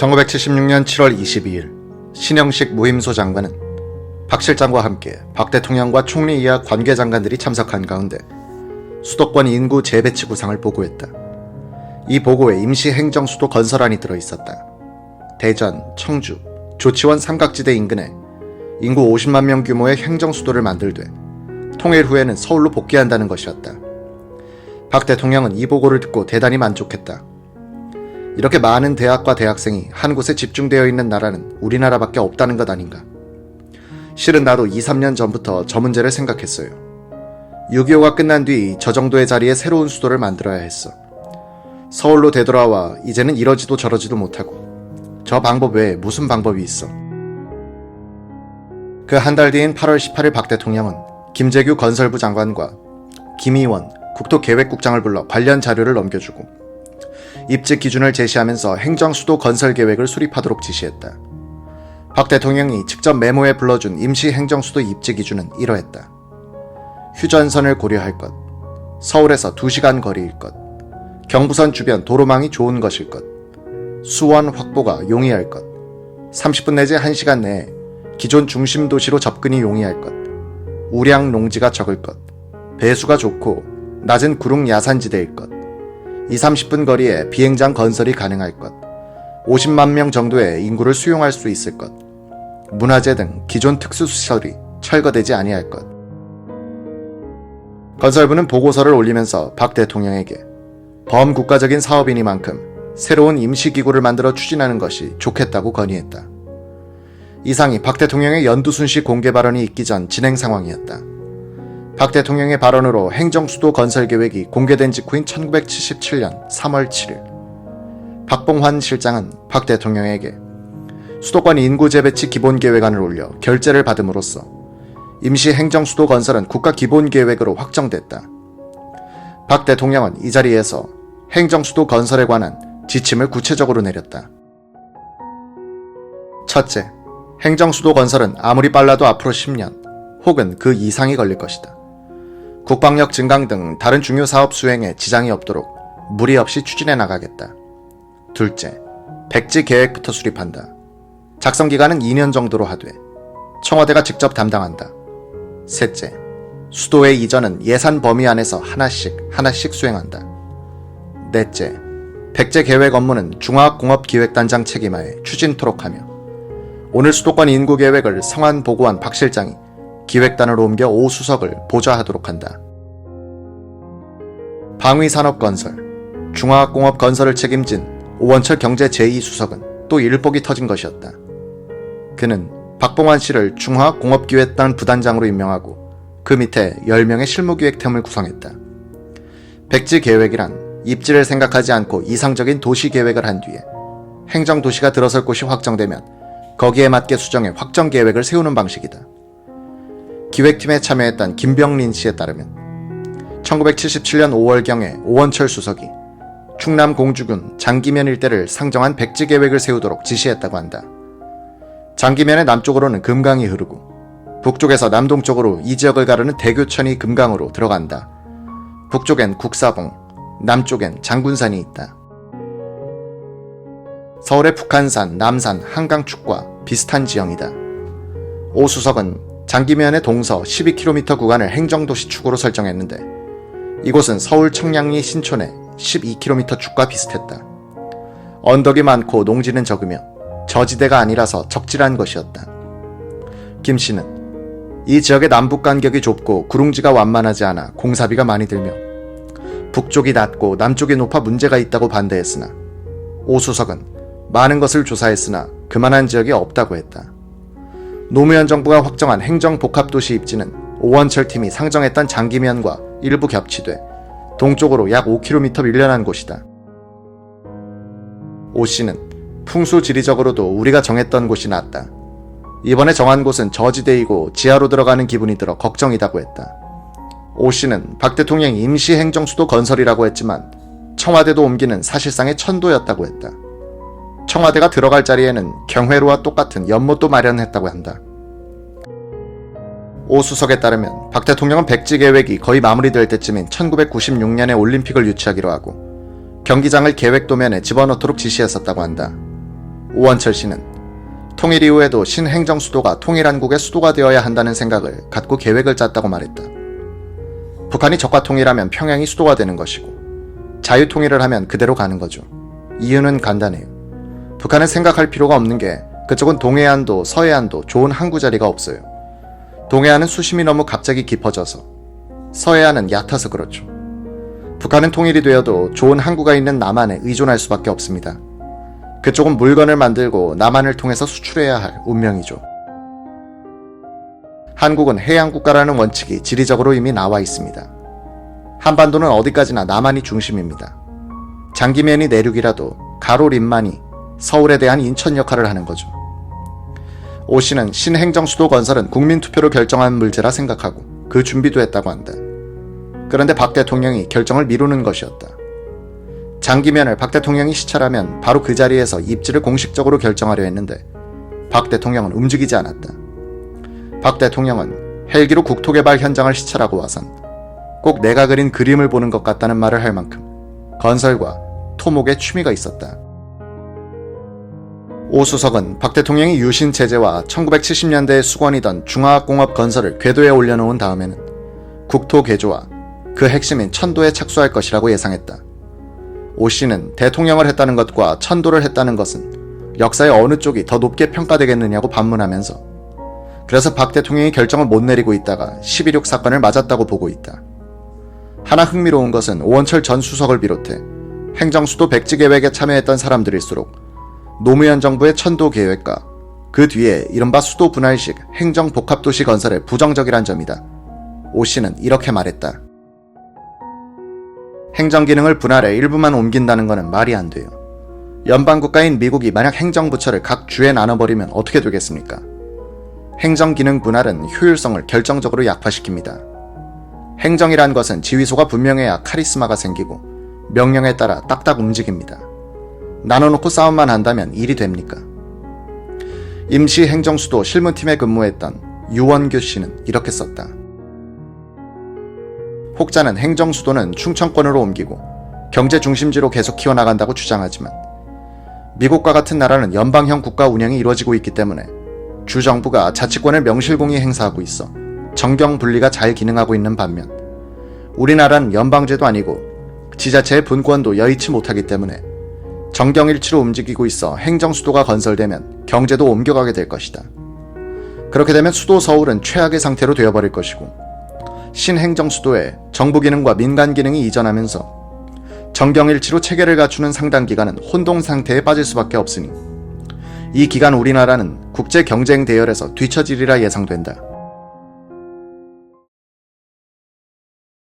1976년 7월 22일 신영식 무임소 장관은 박 실장과 함께 박 대통령과 총리 이하 관계장관들이 참석한 가운데 수도권 인구 재배치 구상을 보고했다. 이 보고에 임시행정수도 건설안이 들어있었다. 대전, 청주, 조치원 삼각지대 인근에 인구 50만 명 규모의 행정수도를 만들되 통일 후에는 서울로 복귀한다는 것이었다. 박 대통령은 이 보고를 듣고 대단히 만족했다. 이렇게 많은 대학과 대학생이 한 곳에 집중되어 있는 나라는 우리나라밖에 없다는 것 아닌가. 실은 나도 2, 3년 전부터 저 문제를 생각했어요. 6.25가 끝난 뒤 저 정도의 자리에 새로운 수도를 만들어야 했어. 서울로 되돌아와 이제는 이러지도 저러지도 못하고 저 방법 외에 무슨 방법이 있어. 그 한 달 뒤인 8월 18일 박 대통령은 김재규 건설부 장관과 김의원 국토계획국장을 불러 관련 자료를 넘겨주고 입지 기준을 제시하면서 행정수도 건설 계획을 수립하도록 지시했다. 박 대통령이 직접 메모에 불러준 임시행정수도 입지 기준은 이러했다. 휴전선을 고려할 것, 서울에서 2시간 거리일 것, 경부선 주변 도로망이 좋은 것일 것, 수원 확보가 용이할 것, 30분 내지 1시간 내에 기존 중심 도시로 접근이 용이할 것, 우량 농지가 적을 것, 배수가 좋고 낮은 구릉 야산지대일 것, 2, 30분 거리에 비행장 건설이 가능할 것, 50만 명 정도의 인구를 수용할 수 있을 것, 문화재 등 기존 특수시설이 철거되지 아니할 것. 건설부는 보고서를 올리면서 박 대통령에게 범국가적인 사업이니만큼 새로운 임시기구를 만들어 추진하는 것이 좋겠다고 건의했다. 이상이 박 대통령의 연두순시 공개 발언이 있기 전 진행 상황이었다. 박 대통령의 발언으로 행정수도 건설 계획이 공개된 직후인 1977년 3월 7일 박봉환 실장은 박 대통령에게 수도권 인구 재배치 기본계획안을 올려 결재를 받음으로써 임시행정수도 건설은 국가기본계획으로 확정됐다. 박 대통령은 이 자리에서 행정수도 건설에 관한 지침을 구체적으로 내렸다. 첫째, 행정수도 건설은 아무리 빨라도 앞으로 10년 혹은 그 이상이 걸릴 것이다. 국방력 증강 등 다른 중요 사업 수행에 지장이 없도록 무리 없이 추진해 나가겠다. 둘째, 백지 계획부터 수립한다. 작성 기간은 2년 정도로 하되 청와대가 직접 담당한다. 셋째, 수도의 이전은 예산 범위 안에서 하나씩 수행한다. 넷째, 백제 계획 업무는 중화공업기획단장 책임하에 추진토록 하며 오늘 수도권 인구 계획을 성안 보고한 박 실장이 기획단으로 옮겨 오 수석을 보좌하도록 한다. 방위산업건설, 중화공업건설을 책임진 오원철 경제 제2수석은 또 일복이 터진 것이었다. 그는 박봉환 씨를 중화공업기획단 부단장으로 임명하고 그 밑에 10명의 실무기획팀을 구성했다. 백지계획이란 입지를 생각하지 않고 이상적인 도시계획을 한 뒤에 행정도시가 들어설 곳이 확정되면 거기에 맞게 수정해 확정계획을 세우는 방식이다. 기획팀에 참여했던 김병린 씨에 따르면 1977년 5월경에 오원철 수석이 충남 공주군 장기면 일대를 상정한 백지계획을 세우도록 지시했다고 한다. 장기면의 남쪽으로는 금강이 흐르고 북쪽에서 남동쪽으로 이 지역을 가르는 대교천이 금강으로 들어간다. 북쪽엔 국사봉, 남쪽엔 장군산이 있다. 서울의 북한산, 남산, 한강축과 비슷한 지형이다. 오 수석은 장기면의 동서 12km 구간을 행정도시 축으로 설정했는데 이곳은 서울 청량리 신촌의 12km 축과 비슷했다. 언덕이 많고 농지는 적으며 저지대가 아니라서 적질한 것이었다. 김 씨는 이 지역의 남북 간격이 좁고 구릉지가 완만하지 않아 공사비가 많이 들며 북쪽이 낮고 남쪽이 높아 문제가 있다고 반대했으나 오 수석은 많은 것을 조사했으나 그만한 지역이 없다고 했다. 노무현 정부가 확정한 행정복합도시 입지는 오원철 팀이 상정했던 장기면과 일부 겹치돼 동쪽으로 약 5km 밀려난 곳이다. 오 씨는 풍수지리적으로도 우리가 정했던 곳이 낫다. 이번에 정한 곳은 저지대이고 지하로 들어가는 기분이 들어 걱정이다고 했다. 오 씨는 박 대통령이 임시행정수도 건설이라고 했지만 청와대도 옮기는 사실상의 천도였다고 했다. 청와대가 들어갈 자리에는 경회로와 똑같은 연못도 마련했다고 한다. 오 수석에 따르면 박 대통령은 백지 계획이 거의 마무리될 때쯤인 1996년에 올림픽을 유치하기로 하고 경기장을 계획 도면에 집어넣도록 지시했었다고 한다. 오원철 씨는 통일 이후에도 신행정수도가 통일한국의 수도가 되어야 한다는 생각을 갖고 계획을 짰다고 말했다. 북한이 적과 통일하면 평양이 수도가 되는 것이고 자유통일을 하면 그대로 가는 거죠. 이유는 간단해요. 북한은 생각할 필요가 없는 게 그쪽은 동해안도 서해안도 좋은 항구 자리가 없어요. 동해안은 수심이 너무 갑자기 깊어져서, 서해안은 얕아서 그렇죠. 북한은 통일이 되어도 좋은 항구가 있는 남한에 의존할 수밖에 없습니다. 그쪽은 물건을 만들고 남한을 통해서 수출해야 할 운명이죠. 한국은 해양국가라는 원칙이 지리적으로 이미 나와 있습니다. 한반도는 어디까지나 남한이 중심입니다. 장기면이 내륙이라도 가로 림만이 서울에 대한 인천 역할을 하는 거죠. 오 씨는 신행정수도 건설은 국민투표로 결정한 문제라 생각하고 그 준비도 했다고 한다. 그런데 박 대통령이 결정을 미루는 것이었다. 장기면을 박 대통령이 시찰하면 바로 그 자리에서 입지를 공식적으로 결정하려 했는데 박 대통령은 움직이지 않았다. 박 대통령은 헬기로 국토개발 현장을 시찰하고 와선 꼭 내가 그린 그림을 보는 것 같다는 말을 할 만큼 건설과 토목에 취미가 있었다. 오 수석은 박 대통령이 유신 체제와 1970년대에 수건이던 중화학공업 건설을 궤도에 올려놓은 다음에는 국토 개조와 그 핵심인 천도에 착수할 것이라고 예상했다. 오 씨는 대통령을 했다는 것과 천도를 했다는 것은 역사의 어느 쪽이 더 높게 평가되겠느냐고 반문하면서 그래서 박 대통령이 결정을 못 내리고 있다가 12.6 사건을 맞았다고 보고 있다. 하나 흥미로운 것은 오원철 전 수석을 비롯해 행정수도 백지 계획에 참여했던 사람들일수록 노무현 정부의 천도 계획과 그 뒤에 이른바 수도 분할식 행정복합도시 건설에 부정적이란 점이다. 오 씨는 이렇게 말했다. 행정기능을 분할해 일부만 옮긴다는 것은 말이 안 돼요. 연방국가인 미국이 만약 행정부처를 각 주에 나눠버리면 어떻게 되겠습니까? 행정기능 분할은 효율성을 결정적으로 약화시킵니다. 행정이란 것은 지휘소가 분명해야 카리스마가 생기고 명령에 따라 딱딱 움직입니다. 나눠놓고 싸움만 한다면 일이 됩니까? 임시 행정수도 실무팀에 근무했던 유원규 씨는 이렇게 썼다. 혹자는 행정수도는 충청권으로 옮기고 경제 중심지로 계속 키워나간다고 주장하지만 미국과 같은 나라는 연방형 국가 운영이 이루어지고 있기 때문에 주정부가 자치권을 명실공히 행사하고 있어 정경 분리가 잘 기능하고 있는 반면 우리나라는 연방제도 아니고 지자체의 분권도 여의치 못하기 때문에 정경일치로 움직이고 있어 행정수도가 건설되면 경제도 옮겨가게 될 것이다. 그렇게 되면 수도 서울은 최악의 상태로 되어버릴 것이고 신행정수도에 정부 기능과 민간 기능이 이전하면서 정경일치로 체계를 갖추는 상당 기간은 혼동 상태에 빠질 수밖에 없으니 이 기간 우리나라는 국제 경쟁 대열에서 뒤처지리라 예상된다.